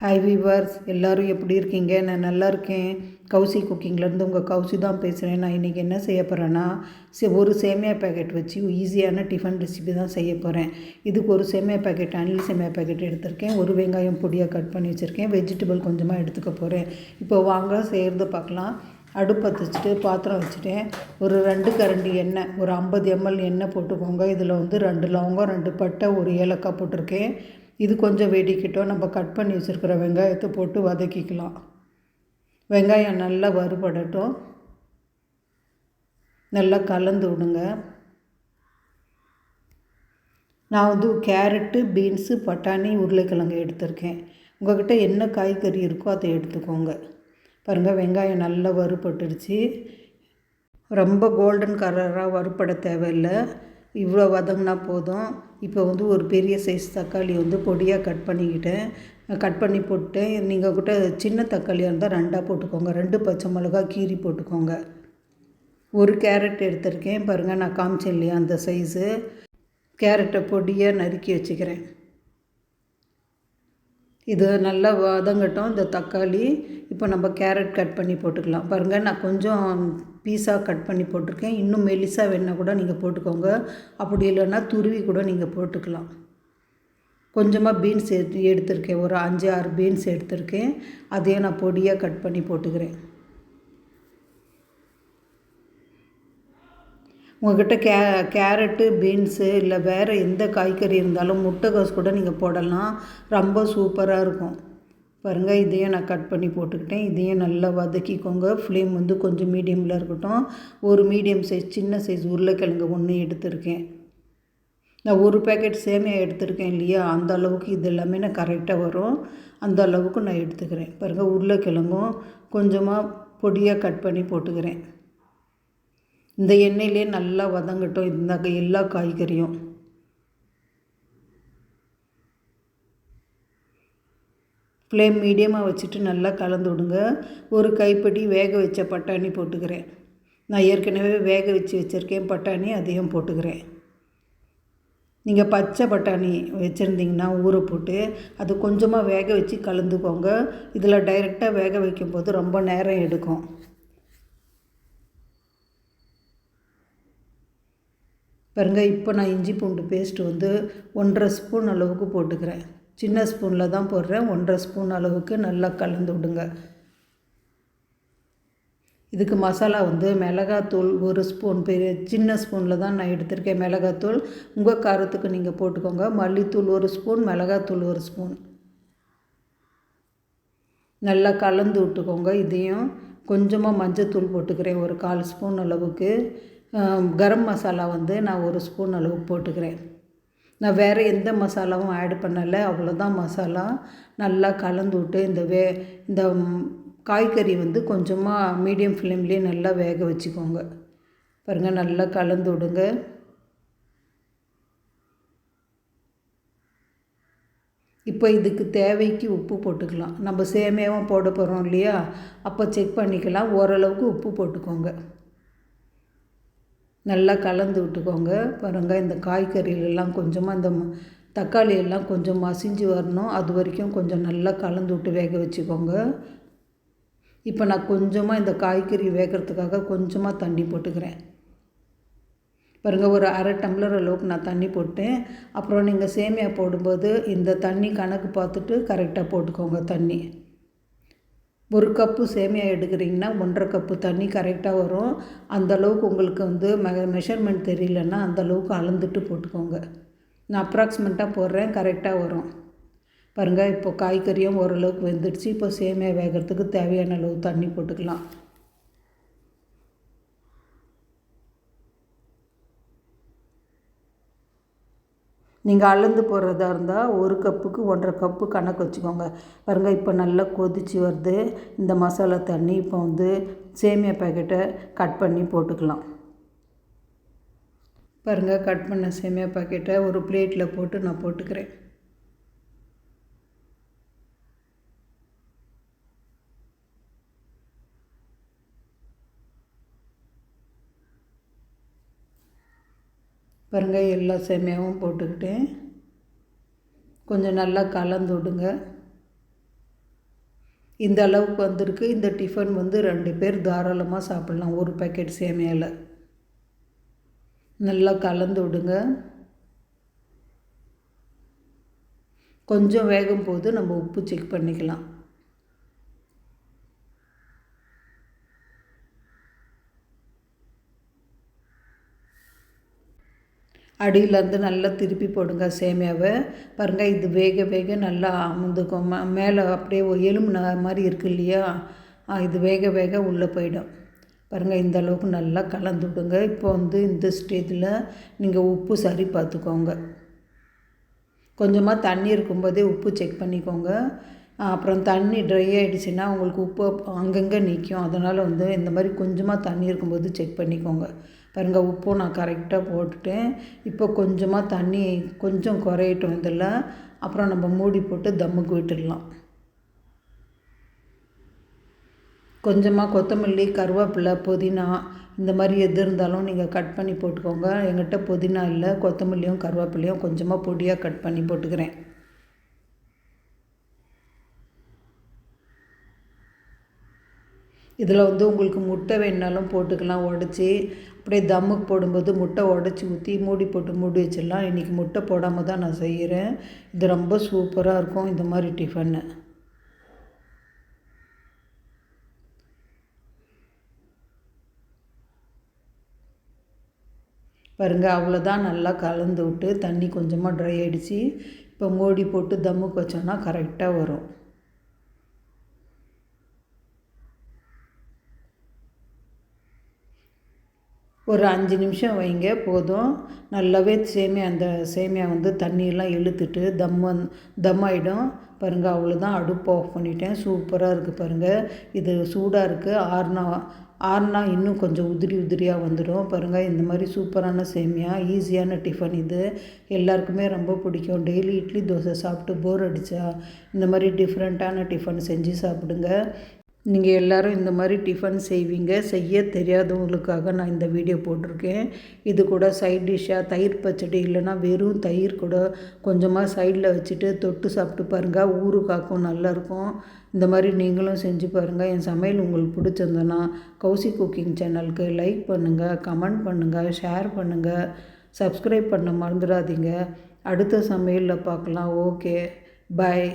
Hi viewers, எல்லோரும் எப்படி இருக்கீங்க? நான் நல்லா இருக்கேன். கௌசி குக்கிங்லேருந்து உங்கள் கௌசி தான் பேசுகிறேன். நான் இன்றைக்கி என்ன செய்ய போகிறேன்னா, ஒரு சேமியா பேக்கெட் வச்சு ஈஸியான டிஃபன் ரெசிபி தான் செய்ய போகிறேன். இதுக்கு ஒரு சேமியா பேக்கெட், அணில் சேமியா பேக்கெட் எடுத்திருக்கேன். ஒரு வெங்காயம் பொடியாக கட் பண்ணி வச்சுருக்கேன். வெஜிடபிள் கொஞ்சமாக எடுத்துக்க போகிறேன். இப்போ வாங்க செய்கிறது பார்க்கலாம். அடுப்பு பற்ற வச்சுட்டு பாத்திரம் வச்சுட்டேன். ஒரு 2 கரண்டி எண்ணெய், ஒரு 50 ml எண்ணெய் போட்டுக்கோங்க. இதில் 2 லவங்கம், 2 பட்டை, ஒரு ஏலக்காய் போட்டிருக்கேன். இது கொஞ்சம் வெடிக்கட்டும். நம்ம கட் பண்ணி வச்சுருக்கிற வெங்காயத்தை போட்டு வதக்கிக்கலாம். வெங்காயம் நல்லா வறுபடட்டும். நல்லா கலந்து விடுங்க. நான் கேரட்டு, பீன்ஸு, பட்டாணி, உருளைக்கிழங்கு எடுத்திருக்கேன். உங்கள்கிட்ட என்ன காய்கறி இருக்கோ அதை எடுத்துக்கோங்க. பாருங்கள், வெங்காயம் நல்லா வறுபட்டுடுச்சு. ரொம்ப கோல்டன் கலராக வறுபட தேவையில்லை. இவ்வளோ வதங்கினா போதும். இப்போ ஒரு பெரிய சைஸ் தக்காளி பொடியாக கட் பண்ணி போட்டேன். நீங்கள் கிட்ட சின்ன தக்காளியாக இருந்தால் 2 போட்டுக்கோங்க. 2 பச்சை மிளகா கீரி போட்டுக்கோங்க. ஒரு கேரட் எடுத்திருக்கேன். பாருங்கள், நான் காமிச்சேன் இல்லையா, அந்த சைஸு. கேரட்டை பொடியாக நறுக்கி வச்சுக்கிறேன். இது நல்லா வதங்கட்டும் இந்த தக்காளி. இப்போ நம்ம கேரட் கட் பண்ணி போட்டுக்கலாம். பாருங்கள், நான் கொஞ்சம் பீஸாக கட் பண்ணி போட்டிருக்கேன். இன்னும் மெலிசாக வேணால் கூட நீங்கள் போட்டுக்கோங்க. அப்படி இல்லைன்னா துருவி கூட நீங்கள் போட்டுக்கலாம். கொஞ்சமாக பீன்ஸ் எடுத்திருக்கேன். ஒரு 5-6 பீன்ஸ் எடுத்திருக்கேன். அதையும் நான் பொடியாக கட் பண்ணி போட்டுக்கிறேன். உங்கள்கிட்ட கேரட்டு, பீன்ஸு இல்லை வேறு எந்த காய்கறி இருந்தாலும் முட்டைகோஸ் கூட நீங்கள் போடலாம். ரொம்ப சூப்பராக இருக்கும். பாருங்கள், இதையும் நான் கட் பண்ணி போட்டுக்கிட்டேன். இதையும் நல்லா வதக்கிக்கோங்க. ஃப்ளேம் கொஞ்சம் மீடியமில் இருக்கட்டும். ஒரு மீடியம் சைஸ் சின்ன சைஸ் உருளைக்கிழங்கு 1 எடுத்திருக்கேன். நான் ஒரு பேக்கெட் சேமியா எடுத்திருக்கேன் இல்லையா, அந்த அளவுக்கு இது எல்லாமே நான் கரெக்டாக வரும். அந்த அளவுக்கு நான் எடுத்துக்கிறேன். பாருங்கள், உருளைக்கிழங்கும் கொஞ்சமாக பொடியாக கட் பண்ணி போட்டுக்கிறேன். இந்த எண்ணெயிலே நல்லா வதங்கட்டும் இந்த எல்லா காய்கறியும். ஃப்ளேம் மீடியமாக வச்சுட்டு நல்லா கலந்து விடுங்க. ஒரு கைப்பிடி வேக வச்ச பட்டாணி போட்டுக்கிறேன். நான் ஏற்கனவே வேக வச்சுருக்கேன் பட்டாணி, அதையும் போட்டுக்கிறேன். நீங்கள் பச்சை பட்டாணி வச்சுருந்தீங்கன்னா ஊற போட்டு அது கொஞ்சமாக வேக வச்சு கலந்துக்கோங்க. இதில் டைரெக்டாக வேக வைக்கும்போது ரொம்ப நேரம் எடுக்கும். பாருங்கள், இப்போ நான் இஞ்சி பூண்டு பேஸ்ட்டு 1.5 ஸ்பூன் அளவுக்கு போட்டுக்கிறேன். சின்ன ஸ்பூனில் தான் போடுறேன். 1.5 ஸ்பூன் அளவுக்கு நல்லா கலந்து விடுங்க. இதுக்கு மசாலா மிளகாத்தூள் 1 ஸ்பூன், சின்ன ஸ்பூனில் தான் நான் எடுத்திருக்கேன் மிளகாத்தூள். உங்கள் காரத்துக்கு நீங்கள் போட்டுக்கோங்க. மல்லித்தூள் 1 ஸ்பூன், மிளகாத்தூள் 1 ஸ்பூன். நல்லா கலந்து விட்டுக்கோங்க. இதையும் கொஞ்சமாக மஞ்சத்தூள் போட்டுக்கிறேன், ஒரு 1/4 ஸ்பூன் அளவுக்கு. கரம் மசாலா நான் 1 ஸ்பூன் அளவு போட்டுக்கிறேன். நான் வேறு எந்த மசாலாவும் ஆட் பண்ணலை, அவ்வளோதான் மசாலா. நல்லா கலந்து விட்டு இந்த காய்கறி கொஞ்சமாக மீடியம் ஃப்ளேம்லேயே நல்லா வேக வச்சுக்கோங்க. பாருங்கள், நல்லா கலந்து விடுங்க. இப்போ இதுக்கு தேவைக்கு உப்பு போட்டுக்கலாம். நம்ம சேமியாவும் போட போகிறோம் இல்லையா, அப்போ செக் பண்ணிக்கலாம். ஓரளவுக்கு உப்பு போட்டுக்கோங்க. நல்லா கலந்து விட்டுக்கோங்க. பாருங்கள், இந்த காய்கறிகளெல்லாம் கொஞ்சமாக இந்த தக்காளி எல்லாம் கொஞ்சம் மசிஞ்சு வரணும். அது வரைக்கும் கொஞ்சம் நல்லா கலந்து விட்டு வேக வச்சுக்கோங்க. இப்போ நான் கொஞ்சமாக இந்த காய்கறி வேகிறதுக்காக கொஞ்சமாக தண்ணி போட்டுக்கிறேன். பாருங்கள், ஒரு 1/2 டம்ளர் அளவுக்கு நான் தண்ணி போட்டேன். அப்புறம் நீங்கள் சேமியா போடும்போது இந்த தண்ணி கணக்கு பார்த்துட்டு கரெக்டாக போட்டுக்கோங்க தண்ணி. 1 கப்பு சேமியா எடுக்கிறீங்கன்னா 1.5 கப்பு தண்ணி கரெக்டாக வரும். அந்தளவுக்கு உங்களுக்கு மெஷர்மெண்ட் தெரியலன்னா அந்தளவுக்கு அளந்துட்டு போட்டுக்கோங்க. நான் அப்ராக்சிமேட்டாக போடுறேன், கரெக்டாக வரும். பாருங்கள், இப்போ காய்கறியும் ஓரளவுக்கு வெந்துடுச்சு. இப்போ சேமியா வேகிறதுக்கு தேவையான அளவு தண்ணி போட்டுக்கலாம். நீங்கள் அளந்து போடுறதா இருந்தால் 1 கப்புக்கு 1.5 கப்பு கணக்கு வச்சுக்கோங்க. பாருங்கள், இப்போ நல்லா கொதித்து வருது இந்த மசாலா தண்ணி. இப்போ சேமியா பேக்கெட்டை கட் பண்ணி போட்டுக்கலாம். பாருங்கள், கட் பண்ண சேமியா பேக்கெட்டை ஒரு பிளேட்டில் போட்டு நான் போட்டுக்கிறேன். பாருங்கள், எல்லா சேமியாவும் போட்டுக்கிட்டேன். கொஞ்சம் நல்லா கலந்து விடுங்க. இந்த அளவுக்கு வந்திருக்கு. இந்த டிஃபன் வந்து 2 பேர் தாராளமாக சாப்பிட்லாம் ஒரு பேக்கெட் சேமியாவில். நல்லா கலந்து விடுங்க. கொஞ்சம் வேகும் போது நம்ம உப்பு செக் பண்ணிக்கலாம். அடியிலேருந்து நல்லா திருப்பி போடுங்க சேமியாவை. பாருங்கள், இது வேக வேக நல்லா அமுந்துக்கும். மேலே அப்படியே எலும்பு மாதிரி இருக்குது இல்லையா, இது வேக வேக உள்ளே போயிடும். பாருங்கள், இந்த அளவுக்கு நல்லா கலந்து விடுங்க. இப்போ வந்து இந்த ஸ்டேஜில் நீங்கள் உப்பு சரி பார்த்துக்கோங்க. கொஞ்சமாக தண்ணி இருக்கும்போதே உப்பு செக் பண்ணிக்கோங்க. அப்புறம் தண்ணி ட்ரை ஆகிடுச்சின்னா உங்களுக்கு உப்பு அங்கங்கே நிற்கும். அதனால் வந்து இந்த மாதிரி கொஞ்சமாக தண்ணி இருக்கும்போது செக் பண்ணிக்கோங்க. பாருங்கள், உப்பும் நான் கரெக்டாக போட்டுட்டேன். இப்போ கொஞ்சமாக தண்ணி கொஞ்சம் குறையட்டும் இதில். அப்புறம் நம்ம மூடி போட்டு தம்முக்கு விட்டுடலாம். கொஞ்சமாக கொத்தமல்லி, கருவேப்பிலை, புதினா இந்த மாதிரி எது இருந்தாலும் நீங்கள் கட் பண்ணி போட்டுக்கோங்க. என்கிட்ட புதினா இல்லை, கொத்தமல்லியும் கருவேப்பிலையும் கொஞ்சமாக பொடியாக கட் பண்ணி போட்டுக்கிறேன். இதில் வந்து உங்களுக்கு முட்டை வேணுனாலும் போட்டுக்கலாம் உடச்சி. அப்படியே தம்முக்கு போடும்போது முட்டை உடச்சி ஊற்றி மூடி போட்டு மூடி வச்சிடலாம். இன்றைக்கி முட்டை போடாமல் தான் நான் செய்கிறேன். இது ரொம்ப சூப்பராக இருக்கும் இந்த மாதிரி டிஃபன்னு. பாருங்கள், அவ்வளோதான். நல்லா கலந்து விட்டு தண்ணி கொஞ்சமாக ட்ரை ஆகிடுச்சு. இப்போ மூடி போட்டு தம்முக்கு வச்சோன்னா கரெக்டாக வரும். ஒரு 5 நிமிஷம் வைங்க போதும். நல்லாவே அந்த சேமியா வந்து தண்ணியெல்லாம் இழுத்துட்டு தம் ஆகிடும். பாருங்கள், அவ்வளோதான். அடுப்பு ஆஃப் பண்ணிட்டேன். சூப்பராக இருக்குது பாருங்கள். இது சூடாக இருக்குது. ஆறுனா இன்னும் கொஞ்சம் உதிரியாக வந்துடும். பாருங்கள், இந்த மாதிரி சூப்பரான சேமியா, ஈஸியான டிஃபன் இது. எல்லாருக்குமே ரொம்ப பிடிக்கும். டெய்லி இட்லி தோசை சாப்பிட்டு போர் அடித்தா இந்த மாதிரி டிஃப்ரெண்ட்டான டிஃபன் செஞ்சு சாப்பிடுங்க. நீங்கள் எல்லோரும் இந்த மாதிரி டிஃபன் செய்வீங்க. செய்ய தெரியாதவங்களுக்காக நான் இந்த வீடியோ போட்டிருக்கேன். இது கூட சைட் டிஷ்ஷாக தயிர் பச்சடி இல்லைன்னா வெறும் தயிர் கூட கொஞ்சமாக சைடில் வச்சுட்டு தொட்டு சாப்பிட்டு பாருங்கள். ஊறுகாக்கும் நல்லாயிருக்கும். இந்த மாதிரி நீங்களும் செஞ்சு பாருங்கள். என் சமையல் உங்களுக்கு பிடிச்சிருந்தனா கௌசி குக்கிங் சேனலுக்கு லைக் பண்ணுங்கள், கமெண்ட் பண்ணுங்கள், ஷேர் பண்ணுங்கள், சப்ஸ்கிரைப் பண்ண மறந்துடாதீங்க. அடுத்த சமையலில் பார்க்கலாம். ஓகே, பாய்.